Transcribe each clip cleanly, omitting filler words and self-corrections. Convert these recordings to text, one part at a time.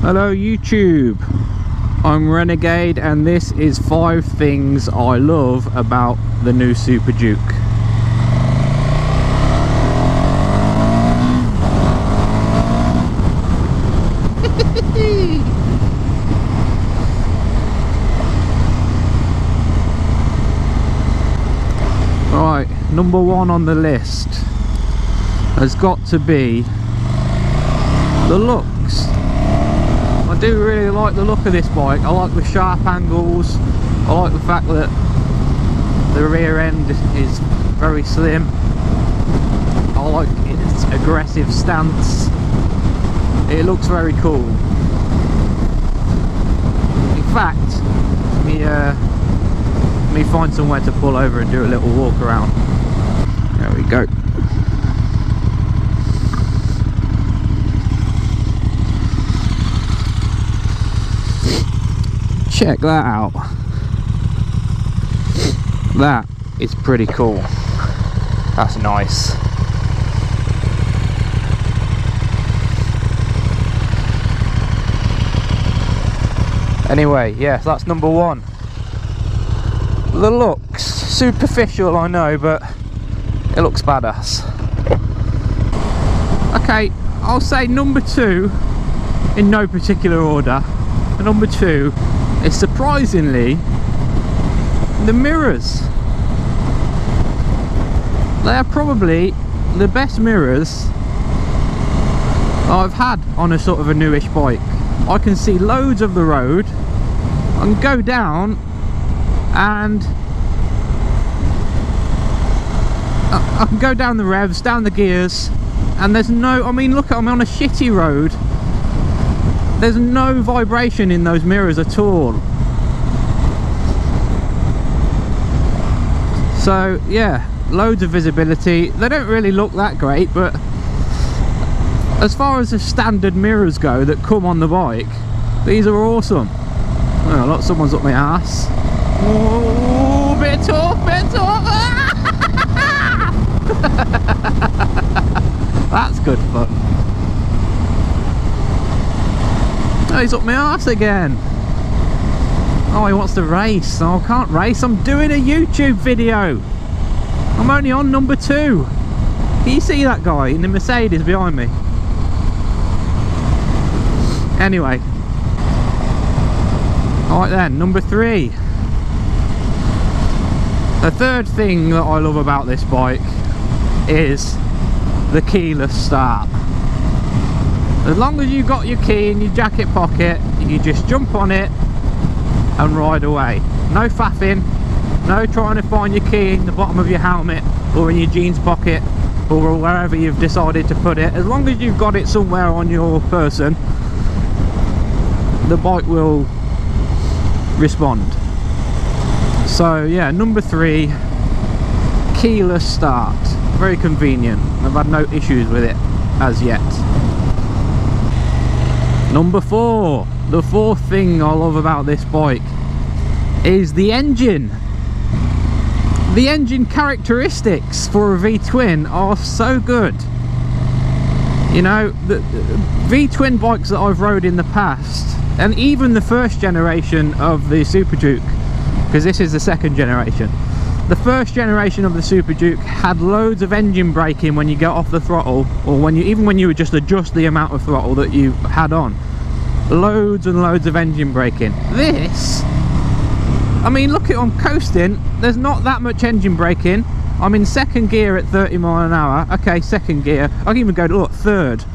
Hello YouTube, I'm Renegade and this is 5 things I love about the new Superduke. Right, number 1 on the list has got to be the looks. I do really like the look of this bike. I like the sharp angles. I like the fact that the rear end is very slim. I like its aggressive stance. It looks very cool. In fact, let me find somewhere to pull over and do a little walk around. There we go. Check that out. That is pretty cool. That's nice. Anyway, yes, that's number 1. The looks, superficial I know, but it looks badass. Okay, I'll say number 2 in no particular order. Number 2 is surprisingly the mirrors. They are probably the best mirrors I've had on a sort of a newish bike. I can see loads of the road. I can go down and I can go down the revs, down the gears, and there's no, I mean look, I'm on a shitty road. There's no vibration in those mirrors at all. So yeah, loads of visibility. They don't really look that great, but as far as the standard mirrors go that come on the bike, these are awesome. Oh, look, someone's up my ass. Oh, bit of torque, bit of torque. That's good fun. Oh, he's up my arse again. Oh, he wants to race. Oh, I can't race. I'm doing a YouTube video. I'm only on number 2. Can you see that guy in the Mercedes behind me? Anyway. Alright then, number 3. The third thing that I love about this bike is the keyless start. As long as you've got your key in your jacket pocket, you just jump on it and ride away. No faffing, no trying to find your key in the bottom of your helmet or in your jeans pocket or wherever you've decided to put it. As long as you've got it somewhere on your person, the bike will respond. So yeah, number 3, keyless start. Very convenient. I've had no issues with it as yet. Number 4, the 4th thing I love about this bike is the engine. The engine characteristics for a V-twin are so good. You know, the V-twin bikes that I've rode in the past, and even the first generation of the Superduke, because this is the 2nd generation. The first generation of the Superduke had loads of engine braking when you get off the throttle, or when you, even when you would just adjust the amount of throttle that you had on. Loads and loads of engine braking. This, I mean, look at, I'm coasting. There's not that much engine braking. I'm in 2nd gear at 30 miles an hour. Okay, 2nd gear. I can even go to, look, 3rd.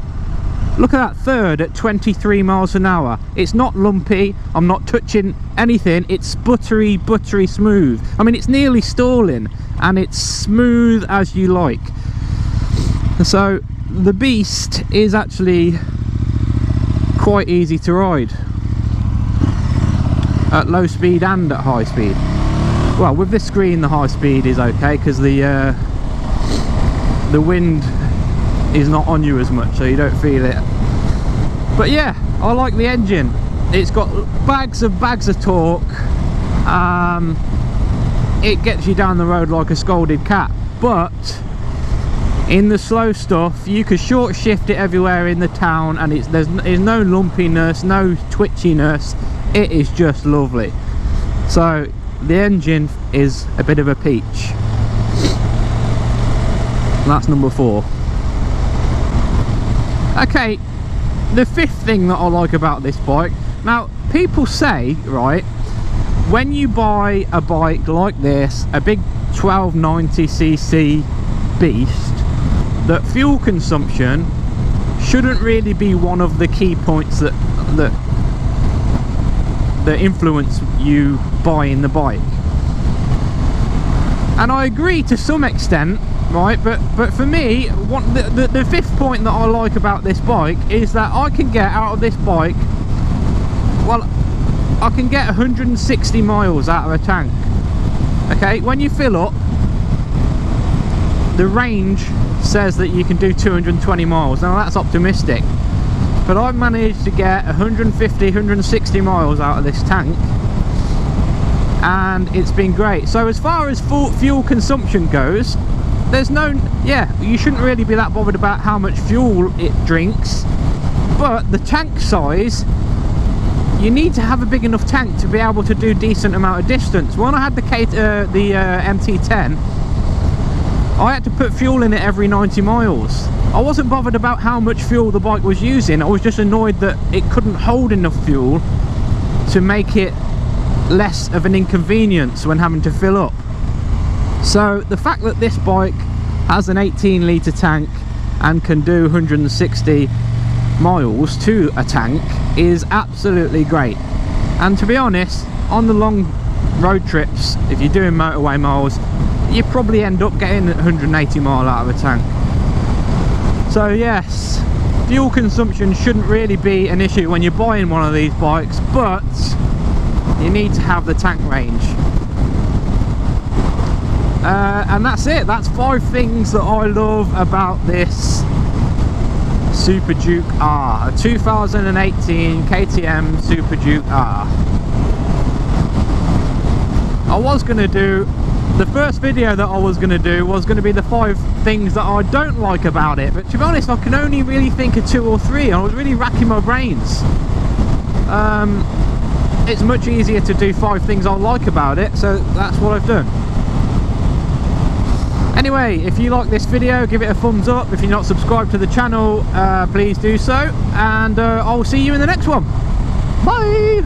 Look at that, 3rd at 23 miles an hour. It's not lumpy. I'm not touching anything. It's buttery smooth. I mean, it's nearly stalling and it's smooth as you like. So the beast is actually quite easy to ride at low speed and at high speed. Well, with this screen the high speed is okay because the wind is not on you as much, so you don't feel it. But yeah, I like the engine. It's got bags of torque. It gets you down the road like a scolded cat, but In the slow stuff, you can short shift it everywhere in the town, and there's no lumpiness, no twitchiness. It is just lovely. So the engine is a bit of a peach. That's number 4. Okay, the 5th thing that I like about this bike. Now, people say, right, when you buy a bike like this, a big 1290cc beast, that fuel consumption shouldn't really be one of the key points that influence you buying the bike. And I agree to some extent, right? But for me, the 5th point that I like about this bike is that I can get out of this bike, well, I can get 160 miles out of a tank. Okay, when you fill up, the range says that you can do 220 miles. Now that's optimistic, but I've managed to get 150, 160 miles out of this tank, and it's been great. So as far as fuel consumption goes, there's no, you shouldn't really be that bothered about how much fuel it drinks, but the tank size, you need to have a big enough tank to be able to do decent amount of distance. When I had the MT10, I had to put fuel in it every 90 miles. I wasn't bothered about how much fuel the bike was using. I was just annoyed that it couldn't hold enough fuel to make it less of an inconvenience when having to fill up. So the fact that this bike has an 18 litre tank and can do 160 miles to a tank is absolutely great. And to be honest, on the long road trips, if you're doing motorway miles, you probably end up getting 180 mile out of a tank. So yes, fuel consumption shouldn't really be an issue when you're buying one of these bikes, but you need to have the tank range. And that's it. That's 5 things that I love about this Superduke R, a 2018 KTM Superduke R. I was going to do, the first video that I was going to do was going to be the 5 things that I don't like about it, but to be honest, I can only really think of 2 or 3. I was really racking my brains. It's much easier to do 5 things I like about it, so that's what I've done. Anyway, if you like this video, give it a thumbs up. If you're not subscribed to the channel, please do so, and I'll see you in the next one. Bye!